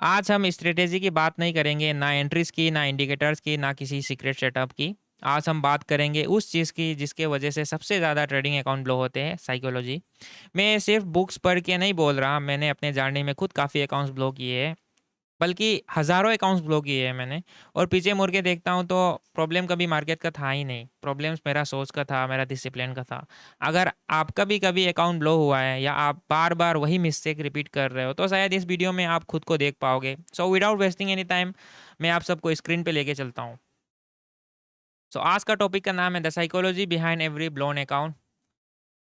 आज हम स्ट्रेटेजी की बात नहीं करेंगे, ना एंट्रीज की, ना इंडिकेटर्स की, ना किसी सीक्रेट सेटअप की। आज हम बात करेंगे उस चीज़ की जिसके वजह से सबसे ज़्यादा ट्रेडिंग अकाउंट ब्लो होते हैं, साइकोलॉजी। मैं सिर्फ बुक्स पढ़ के नहीं बोल रहा, मैंने अपने जर्नी में खुद काफ़ी अकाउंट्स ब्लो किए हैं, बल्कि हज़ारों अकाउंट्स ब्लॉक किए हैं मैंने। और पीछे मुड़ के देखता हूँ तो प्रॉब्लम कभी मार्केट का था ही नहीं, प्रॉब्लम्स मेरा सोच का था, मेरा डिसिप्लिन का था। अगर आपका भी कभी अकाउंट ब्लॉक हुआ है या आप बार बार वही मिस्टेक रिपीट कर रहे हो तो शायद इस वीडियो में आप खुद को देख पाओगे। So without wasting any time मैं आप सबको स्क्रीन पे लेके चलता हूँ। सो आज का टॉपिक का नाम है the psychology behind every blown account.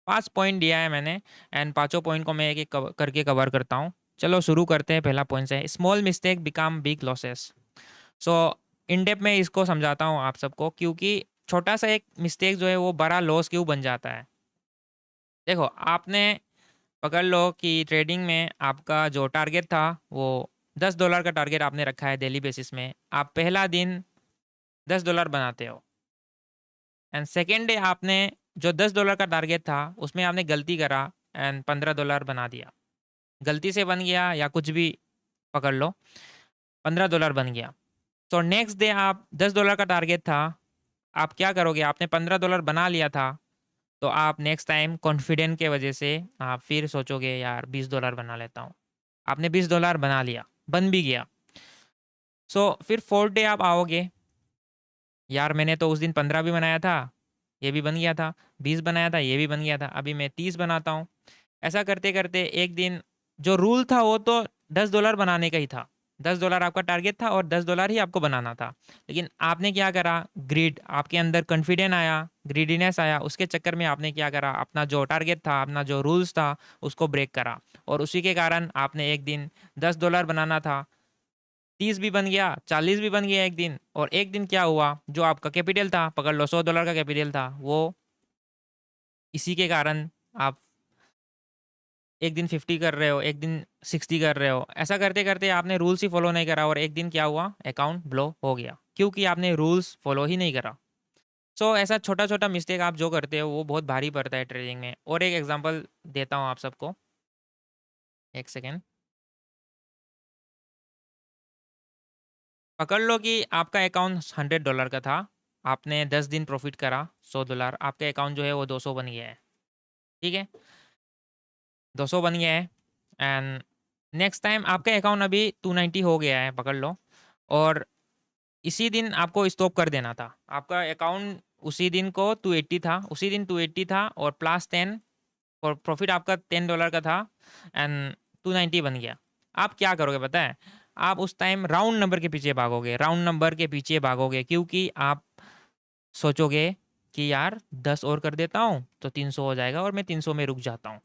5 point दिया है मैंने, एंड पांचों पॉइंट को मैं एक एक करके कवर करता हूँ। चलो शुरू करते हैं। पहला पॉइंट है small mistake become big losses. So in depth में इसको समझाता हूँ आप सबको, क्योंकि छोटा सा एक मिस्टेक जो है वो बड़ा लॉस क्यों बन जाता है। देखो, आपने पकड़ लो कि ट्रेडिंग में आपका जो टारगेट था वो $10 का टारगेट आपने रखा है डेली बेसिस में। आप पहला दिन $10 बनाते हो, एंड सेकेंड डे आपने जो $10 का टारगेट था उसमें आपने गलती करा एंड $15 बना दिया। गलती से बन गया या कुछ भी पकड़ लो, $15 बन गया। तो नेक्स्ट डे आप $10 का टारगेट था, आप क्या करोगे? आपने $15 बना लिया था, तो आप नेक्स्ट टाइम कॉन्फिडेंट के वजह से आप फिर सोचोगे यार $20 बना लेता हूँ। आपने $20 बना लिया, बन भी गया। सो फिर फोर्थ डे आप आओगे, यार मैंने तो उस दिन 15 भी बनाया था, ये भी बन गया था, 20 बनाया था, ये भी बन गया था, अभी मैं 30 बनाता हूँ। ऐसा करते करते एक दिन जो रूल था वो तो $10 बनाने का ही था। $10 आपका टारगेट था और $10 ही आपको बनाना था। लेकिन आपने क्या करा? ग्रीड, आपके अंदर कॉन्फिडेंस आया, ग्रीडीनेस आया, उसके चक्कर में आपने क्या करा? अपना जो टारगेट था, अपना जो रूल्स था, उसको ब्रेक करा। और उसी के कारण आपने एक दिन $10 बनाना था, 30 भी बन गया, 40 भी बन गया एक दिन। और एक दिन क्या हुआ, जो आपका कैपिटल था, पकड़ लो $100 का कैपिटल था, वो इसी के कारण आप एक दिन 50 कर रहे हो, एक दिन 60 कर रहे हो। ऐसा करते करते आपने रूल्स ही फॉलो नहीं करा और एक दिन क्या हुआ? अकाउंट ब्लो हो गया, क्योंकि आपने रूल्स फॉलो ही नहीं करा। सो ऐसा छोटा छोटा मिस्टेक आप जो करते हो वो बहुत भारी पड़ता है ट्रेडिंग में। और एक एग्जांपल देता हूँ आप सबको, एक सेकेंड। पकड़ लो कि आपका अकाउंट $100 का था, आपने 10 दिन प्रॉफिट करा, $100, आपका अकाउंट जो है वो 200 बन गया है। ठीक है, 200 बन गया है, एंड नेक्स्ट टाइम आपका अकाउंट अभी 290 हो गया है, पकड़ लो। और इसी दिन आपको स्टॉप कर देना था। आपका अकाउंट उसी दिन को 280 था, उसी दिन 280 था और +10, और प्रॉफिट आपका $10 का था, एंड 290 बन गया। आप क्या करोगे पता है? आप उस टाइम राउंड नंबर के पीछे भागोगे, राउंड नंबर के पीछे भागोगे, क्योंकि आप सोचोगे कि यार 10 और कर देता हूँ तो 300 हो जाएगा और मैं 300 में रुक जाता हूँ।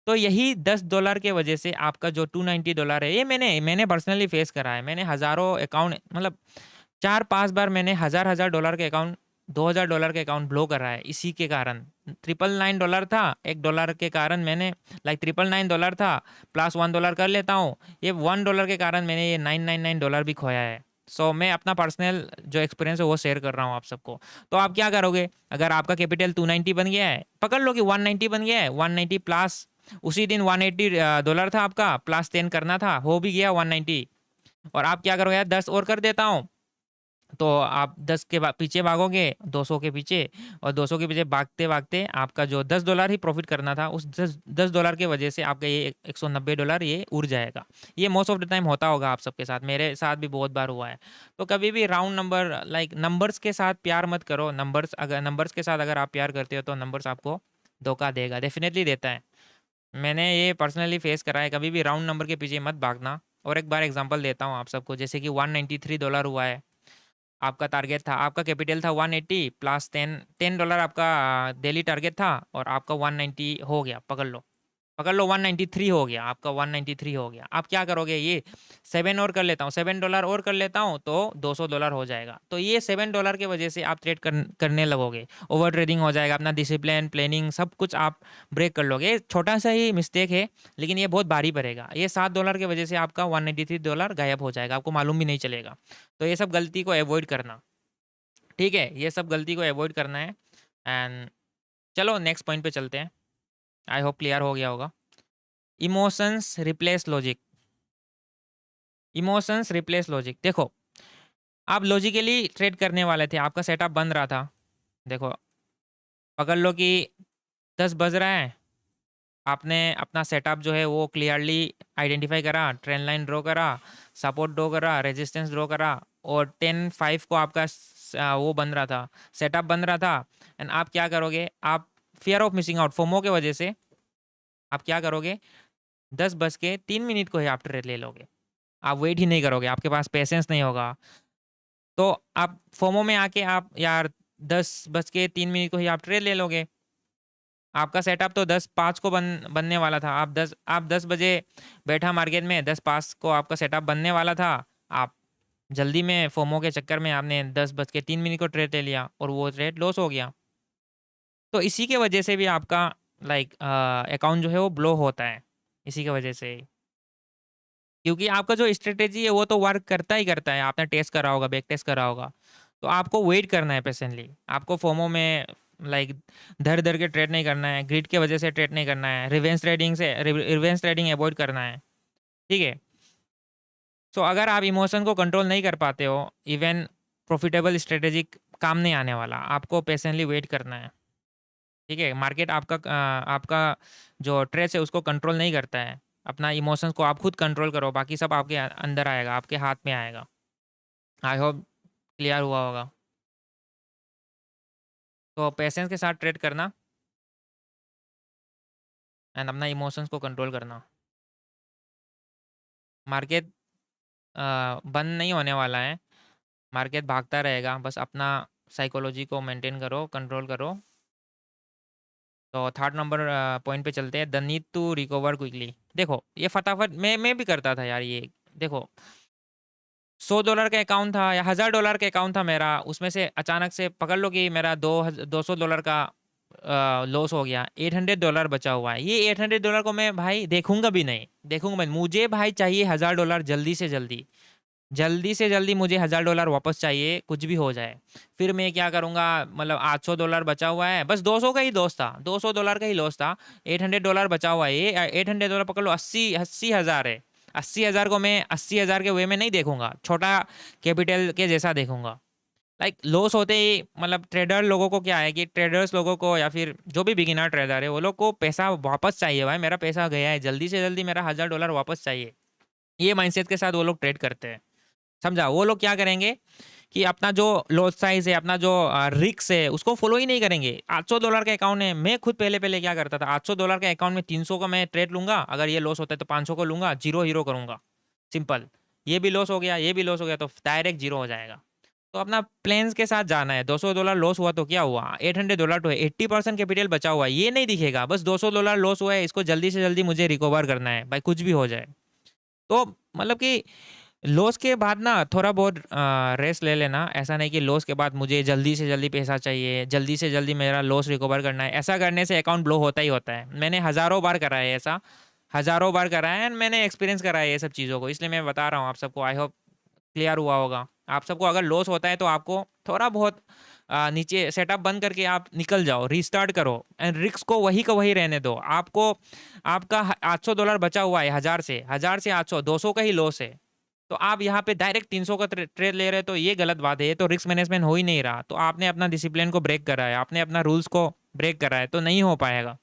तो यही $10 के वजह से आपका जो $290 है, ये मैंने पर्सनली फेस करा है। मैंने हज़ारों अकाउंट, मतलब 4-5 बार मैंने हज़ार-हज़ार डॉलर के अकाउंट, $2000 के अकाउंट ब्लो करा है इसी के कारण। $999 था, $1 के कारण मैंने, लाइक $999 था, +$1 कर लेता हूँ, ये $1 के कारण मैंने ये $999 भी खोया है। सो मैं अपना पर्सनल जो एक्सपीरियंस है वो शेयर कर रहा हूँ आप सबको। तो आप क्या करोगे? अगर आपका कैपिटल 290 बन गया है, पकड़ लो कि 190 बन गया है, 190 प्लस उसी दिन $180 था आपका, +10 करना था, हो भी गया 190। और आप क्या करोगे? यार 10 और कर देता हूँ, तो आप 10 के पीछे भागोगे, 200 के पीछे, और 200 के पीछे भागते भागते आपका जो $10 ही प्रॉफिट करना था, उस $10 की वजह से आपका ये $190 ये उड़ जाएगा। ये मोस्ट ऑफ द टाइम होता होगा आप सबके साथ, मेरे साथ भी बहुत बार हुआ है। तो कभी भी राउंड नंबर, लाइक नंबर्स के साथ प्यार मत करो। नंबर्स के साथ अगर आप प्यार करते हो तो नंबर्स आपको धोखा देगा, डेफिनेटली देता है। मैंने ये पर्सनली फेस करा है। कभी भी राउंड नंबर के पीछे मत भागना। और एक बार एग्जांपल देता हूँ आप सबको, जैसे कि $193 हुआ है, आपका टारगेट था, आपका कैपिटल था 180 +10, $10 आपका डेली टारगेट था, और आपका 190 हो गया, पकड़ लो 193 हो गया, आपका 193 हो गया। आप क्या करोगे? ये 7 और कर लेता हूँ, $7 और कर लेता हूँ तो $200 हो जाएगा। तो ये $7 की वजह से आप ट्रेड करने लगोगे, ओवर ट्रेडिंग हो जाएगा, अपना डिसिप्लिन, प्लानिंग सब कुछ आप ब्रेक कर लोगे। छोटा सा ही मिस्टेक है, लेकिन ये बहुत भारी पड़ेगा। ये $7 की वजह से आपका $193 गायब हो जाएगा, आपको मालूम भी नहीं चलेगा। तो ये सब गलती को अवॉइड करना, ठीक है? ये सब गलती को अवॉइड करना है। एंड चलो नेक्स्ट पॉइंट पे चलते हैं। आई होप क्लियर हो गया होगा। Emotions replace logic. Emotions replace logic. देखो, आप लॉजिकली ट्रेड करने वाले थे, आपका सेटअप बन रहा था। देखो, पकड़ लो कि 10 बज रहा है, आपने अपना सेटअप जो है वो क्लियरली आइडेंटिफाई करा, ट्रेंड लाइन ड्रॉ करा, सपोर्ट ड्रॉ करा, रेजिस्टेंस ड्रॉ करा, और 10-5 को आपका वो बन रहा था, सेटअप बन रहा था। एंड आप क्या करोगे, आप fear of missing out, FOMO के वजह से आप क्या करोगे, 10 बज के 3 मिनट को ही आप ट्रेड ले लोगे। आप वेट ही नहीं करोगे, आपके पास पेशेंस नहीं होगा। तो आप फोमो में आके आप यार 10 बज के 3 मिनट को ही आप ट्रेड ले लोगे। आपका सेटअप तो 10-5 को बनने वाला था। आप 10 बजे बैठा मार्केट में, 10-5 को आपका सेटअप बनने वाला था। आप जल्दी में फोमो के चक्कर में आपने 10 बज के 3 मिनट को ट्रेड ले लिया और वो ट्रेड लॉस हो गया। तो इसी के वजह से भी आपका अकाउंट जो है वो ब्लो होता है, इसी की वजह से। क्योंकि आपका जो स्ट्रेटेजी है वो तो वर्क करता ही करता है, आपने टेस्ट करा होगा, बैक टेस्ट करा होगा। तो आपको वेट करना है पेशेंटली, आपको फोमो में लाइक धर धर के ट्रेड नहीं करना है, ग्रिड के वजह से ट्रेड नहीं करना है, रिवेंस ट्रेडिंग अवॉइड करना है। ठीक है। सो अगर आप इमोशन को कंट्रोल नहीं कर पाते हो, इवन प्रॉफिटेबल स्ट्रेटेजी काम नहीं आने वाला, आपको पेशेंटली वेट करना है। ठीक है। मार्केट आपका जो ट्रेस है उसको कंट्रोल नहीं करता है। अपना इमोशंस को आप खुद कंट्रोल करो, बाकी सब आपके अंदर आएगा, आपके हाथ में आएगा। आई होप क्लियर हुआ होगा। तो पेशेंस के साथ ट्रेड करना एंड अपना इमोशंस को कंट्रोल करना। मार्केट बंद नहीं होने वाला है, मार्केट भागता रहेगा, बस अपना साइकोलॉजी को मेंटेन करो, कंट्रोल करो। तो थर्ड नंबर पॉइंट पे चलते हैं, the need to recover quickly. देखो, ये फटाफट मैं भी करता था यार ये। देखो, $100 का अकाउंट था या $1000 का अकाउंट था मेरा, उसमें से अचानक से पकड़ लो कि मेरा $200 का लॉस हो गया, $800 बचा हुआ है। ये $800 को मैं भाई देखूंगा भी नहीं, देखूंगा मैं, मुझे भाई चाहिए $1000 जल्दी से जल्दी, जल्दी से जल्दी मुझे $1000 वापस चाहिए, कुछ भी हो जाए। फिर मैं क्या करूंगा, मतलब $800 बचा हुआ है, बस 200 का ही लॉस था, $200 का ही लॉस था, $800 बचा हुआ है। ये $800 पकड़ लो, 80,000 है। 80,000 को मैं 80,000 के वे में नहीं देखूंगा, छोटा कैपिटल के जैसा देखूंगा। लॉस होते ही, मतलब ट्रेडर लोगों को क्या है कि ट्रेडर्स लोगों को या फिर जो भी बिगिनर ट्रेडर है वो लोग को पैसा वापस चाहिए, भाई मेरा पैसा गया है, जल्दी से जल्दी मेरा $1000 वापस चाहिए। ये माइंडसेट के साथ वो लोग ट्रेड करते हैं। समझा? वो लोग क्या करेंगे कि अपना जो लॉट साइज है, अपना जो रिक्स है, उसको फॉलो ही नहीं करेंगे। $800 का अकाउंट है, मैं खुद पहले पहले क्या करता था, $800 के अकाउंट में 300 का मैं ट्रेड लूंगा, अगर ये लॉस होता है तो 500 को लूंगा, जीरो हीरो करूंगा, सिंपल। ये भी लॉस हो गया, ये भी लॉस हो गया, तो डायरेक्ट जीरो हो जाएगा। तो अपना प्लान्स के साथ जाना है। $200 लॉस हुआ तो क्या हुआ, $800 तो है, 80% कैपिटल बचा हुआ है, ये नहीं दिखेगा, बस $200 लॉस हुआ है, इसको जल्दी से जल्दी मुझे रिकवर करना है, भाई कुछ भी हो जाए। तो मतलब कि लॉस के बाद ना थोड़ा बहुत रेस्ट ले लेना। ऐसा नहीं कि लॉस के बाद मुझे जल्दी से जल्दी पैसा चाहिए, जल्दी से जल्दी मेरा लॉस रिकवर करना है। ऐसा करने से अकाउंट ब्लो होता ही होता है। मैंने हज़ारों बार करा है ऐसा, हज़ारों बार करा है, एंड मैंने एक्सपीरियंस करा है ये सब चीज़ों को, इसलिए मैं बता रहा हूँ आप सबको। आई होप क्लियर हुआ होगा आप सबको। अगर लॉस होता है तो आपको थोड़ा बहुत नीचे सेटअप बंद करके आप निकल जाओ, रीस्टार्ट करो, एंड रिस्क को वही का वही रहने दो। आपको आपका $800 बचा हुआ है, 1000 से 800, 200 का ही लॉस है, तो आप यहाँ पे डायरेक्ट 300 का ट्रेड ले रहे हो, तो ये गलत बात है। ये तो रिस्क मैनेजमेंट हो ही नहीं रहा। तो आपने अपना डिसिप्लिन को ब्रेक करा है, आपने अपना रूल्स को ब्रेक करा है, तो नहीं हो पाएगा।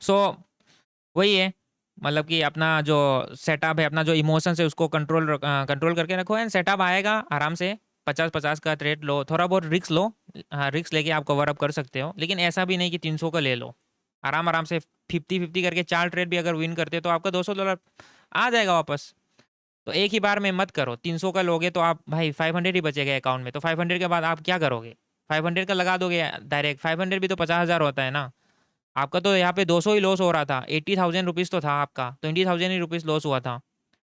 सो वही है, मतलब कि अपना जो सेटअप है, अपना जो इमोशंस है, उसको कंट्रोल करके रखो, एंड सेटअप आएगा आराम से। 50-50 का ट्रेड लो, थोड़ा बहुत रिस्क लो। हाँ, रिस्क लेके आप कवर अप कर सकते हो, लेकिन ऐसा भी नहीं कि 300 का ले लो। आराम आराम से 50-50 करके 4 ट्रेड भी अगर विन करते हो तो आपका $200 आ जाएगा वापस। तो एक ही बार में मत करो। 300 का लोगे तो आप भाई 500 ही बचेगा अकाउंट में, तो 500 के बाद आप क्या करोगे, 500 का लगा दोगे डायरेक्ट। 500 भी तो 50,000 होता है ना। आपका तो यहाँ पे 200 ही लॉस हो रहा था, 80,000 रुपीज़ तो था आपका, 20,000 ही रुपीज़ लॉस हुआ था।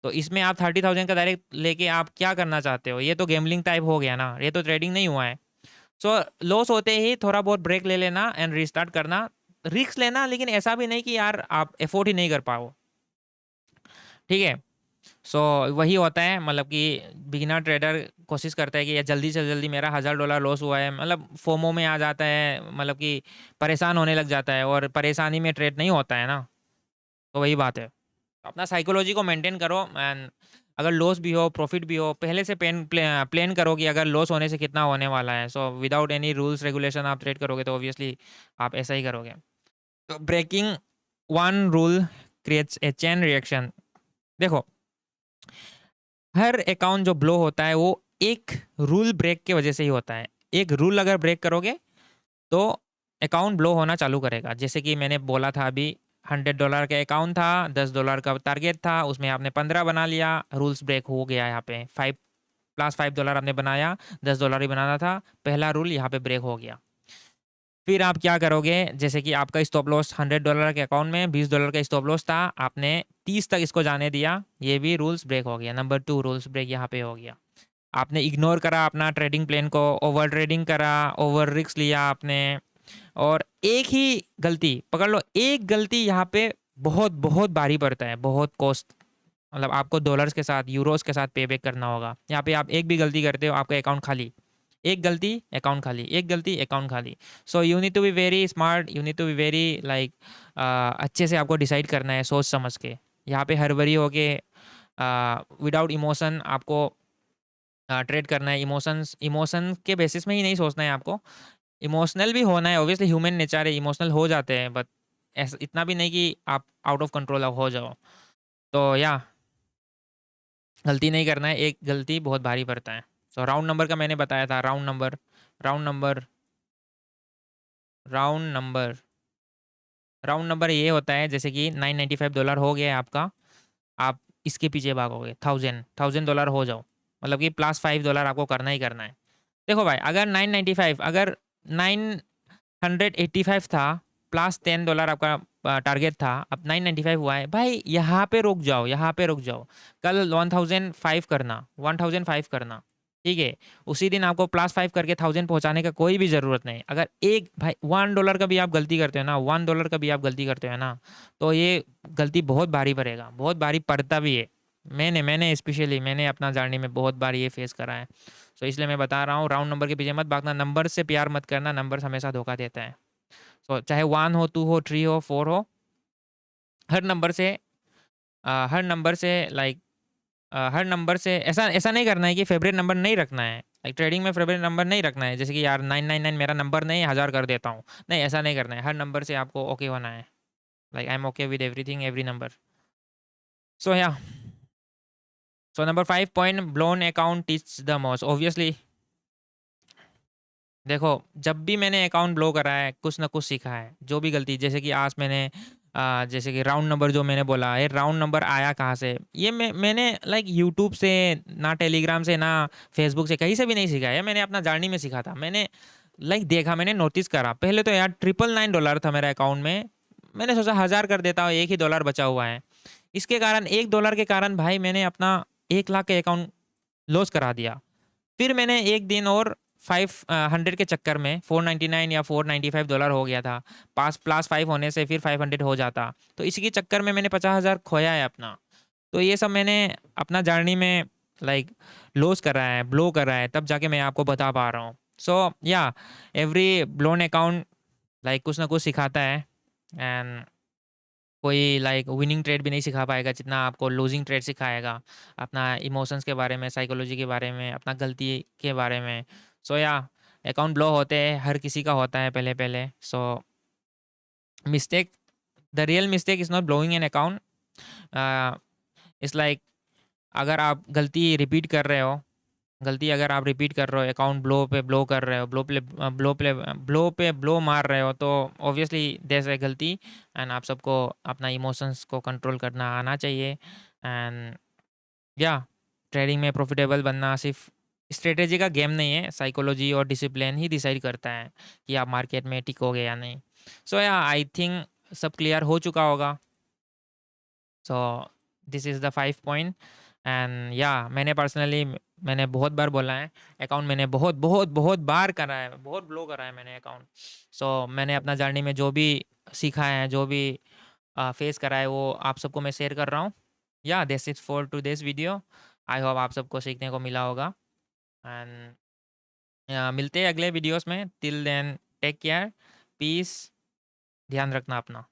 तो इसमें आप 30,000 का डायरेक्ट लेके आप क्या करना चाहते हो, ये तो गेमलिंग टाइप हो गया ना, ये तो ट्रेडिंग नहीं हुआ है। सो लॉस होते ही थोड़ा बहुत ब्रेक ले लेना एंड रिस्टार्ट करना, रिस्क लेना, लेकिन ऐसा भी नहीं कि यार आप एफोर्ड ही नहीं कर पाओ। ठीक है। सो वही होता है, मतलब कि बिगिनर ट्रेडर कोशिश करता है कि ये जल्दी से जल्दी मेरा $1000 लॉस हुआ है, मतलब फोमो में आ जाता है, मतलब कि परेशान होने लग जाता है, और परेशानी में ट्रेड नहीं होता है ना। तो वही बात है, अपना साइकोलॉजी को मेंटेन करो एंड अगर लॉस भी हो प्रॉफिट भी हो, पहले से प्लान करो कि अगर लॉस होने से कितना होने वाला है। So without any rules regulation आप ट्रेड करोगे तो ऑब्वियसली आप ऐसा ही करोगे। तो breaking one rule creates a chain reaction. देखो, हर अकाउंट जो ब्लो होता है वो एक रूल ब्रेक की वजह से ही होता है। एक रूल अगर ब्रेक करोगे तो अकाउंट ब्लो होना चालू करेगा। जैसे कि मैंने बोला था अभी, $100 का अकाउंट था, $10 का टारगेट था, उसमें आपने 15 बना लिया, रूल्स ब्रेक हो गया। यहाँ पे $5 आपने बनाया, $10 ही बनाना था, पहला रूल यहाँ पे ब्रेक हो गया। फिर आप क्या करोगे, जैसे कि आपका स्टॉप लॉस $100 के अकाउंट में $20 का स्टॉप लॉस था, आपने 30 तक इसको जाने दिया, ये भी रूल्स ब्रेक हो गया। नंबर 2 रूल्स ब्रेक यहाँ पे हो गया। आपने इग्नोर करा अपना ट्रेडिंग प्लान को, ओवर ट्रेडिंग करा, ओवर रिस्क लिया आपने। और एक ही गलती पकड़ लो, एक गलती यहाँ पे बहुत बहुत भारी पड़ता है, बहुत कॉस्ट, मतलब आपको डॉलर्स के साथ यूरोस के साथ पे बैक करना होगा। यहाँ पे आप एक भी गलती करते हो आपका अकाउंट खाली, एक गलती अकाउंट खाली, एक गलती अकाउंट खाली। So you need to be very smart, you need to be very like, अच्छे से आपको डिसाइड करना है सोच समझ के। यहाँ पे हड़बड़ी हो के विदाउट इमोशन आपको ट्रेड करना है। इमोशंस इमोशन के बेसिस में ही नहीं सोचना है आपको, इमोशनल भी होना है। ऑब्वियसली ह्यूमन नेचर है, इमोशनल हो जाते हैं, बट ऐसा इतना भी नहीं कि आप आउट ऑफ कंट्रोल हो जाओ। तो या गलती नहीं करना है, एक गलती बहुत भारी पड़ता है। सो राउंड नंबर का मैंने बताया था, round number round number round number ये होता है, जैसे कि $995 हो गया आपका, आप इसके पीछे भागोगे, $1000 हो जाओ, मतलब कि +$5 आपको करना ही करना है। देखो भाई, अगर 995, अगर 985 था, +$10 आपका टारगेट था, अब 995 हुआ है भाई, यहाँ पे रुक जाओ, यहाँ पे रुक जाओ। कल 1005 करना, 1005 करना, ठीक है। उसी दिन आपको +5 करके 1000 पहुंचाने का कोई भी ज़रूरत नहीं। अगर एक भाई $1 का भी आप गलती करते हो ना, $1 का भी आप गलती करते हो ना, तो ये गलती बहुत भारी पड़ेगा, बहुत भारी पड़ता भी है। मैंने स्पेशली मैंने अपना जर्नी में बहुत बार ये फेस करा है। सो इसलिए मैं बता रहा हूँ, राउंड नंबर के पीछे मत भागना, नंबर से प्यार मत करना, नंबर हमेशा धोखा देता है। सो चाहे 1 हो, 2 हो, 3 हो, 4 हो, हर नंबर से लाइक हर नंबर से ऐसा ऐसा नहीं करना है कि फेवरेट नंबर नहीं रखना है। लाइक ट्रेडिंग में फेवरेट नंबर नहीं रखना है, जैसे कि यार 999 मेरा नंबर नहीं, 1000 कर देता हूँ, नहीं ऐसा नहीं करना है। हर नंबर से आपको ओके होना है, like I am okay with everything every number. So yeah so number 5 point, blown account teach the most. Obviously देखो, जब भी मैंने अकाउंट ब्लो करा है कुछ ना कुछ सीखा है। जो भी गलती, जैसे कि आज मैंने जैसे कि राउंड नंबर जो मैंने बोला, ये राउंड नंबर आया कहाँ से, ये मैंने लाइक यूट्यूब से, ना टेलीग्राम से, ना फेसबुक से, कहीं से भी नहीं सीखा है। मैंने अपना जर्नी में सीखा था। मैंने लाइक देखा, मैंने नोटिस करा। पहले तो यार $999 था मेरा अकाउंट में, मैंने सोचा 1000 कर देता हूँ, एक ही डॉलर बचा हुआ है। इसके कारण, $1 के कारण भाई मैंने अपना 1 लाख के अकाउंट लॉस करा दिया। फिर मैंने एक दिन और 500 के चक्कर में, 499 या $495 हो गया था, पास +5 होने से फिर 500 हो जाता। तो इसी के चक्कर में मैंने 50,000 खोया है अपना। तो ये सब मैंने अपना जर्नी में लाइक लॉस करा है, ब्लो करा है, तब जाके मैं आपको बता पा रहा हूँ। सो या एवरी ब्लोन अकाउंट लाइक कुछ ना कुछ सिखाता है। एंड कोई लाइक विनिंग ट्रेड भी नहीं सिखा पाएगा जितना आपको लूजिंग ट्रेड सिखाएगा, अपना इमोशंस के बारे में, साइकोलॉजी के बारे में, अपना गलती के बारे में। सो या अकाउंट ब्लो होते हैं, हर किसी का होता है पहले पहले। So mistake, the real mistake is not blowing an account, it's like, अगर आप गलती रिपीट कर रहे हो, गलती अगर आप रिपीट कर रहे हो, अकाउंट ब्लो पे ब्लो कर रहे हो, ब्लो मार रहे हो, तो ऑब्वियसली देयर इज गलती। एंड आप सबको अपना इमोशंस को कंट्रोल करना आना चाहिए। एंड या ट्रेडिंग में प्रॉफिटेबल बनना सिर्फ स्ट्रेटेजी का गेम नहीं है, साइकोलॉजी और डिसिप्लिन ही डिसाइड करता है कि आप मार्केट में टिकोगे या नहीं। सो या आई थिंक सब क्लियर हो चुका होगा। So this is the 5 point. And या मैंने पर्सनली, मैंने बहुत बार बोला है, अकाउंट मैंने बहुत बहुत बहुत बार करा है, बहुत ब्लो करा है मैंने अकाउंट। सो मैंने अपना जर्नी में जो भी सीखा है, जो भी फेस करा है, वो आप सबको मैं शेयर कर रहा हूँ। या this is for to this video. I hope आप सबको सीखने को मिला होगा। एंड मिलते हैं अगले वीडियोस में। Till then take care, peace, ध्यान रखना अपना।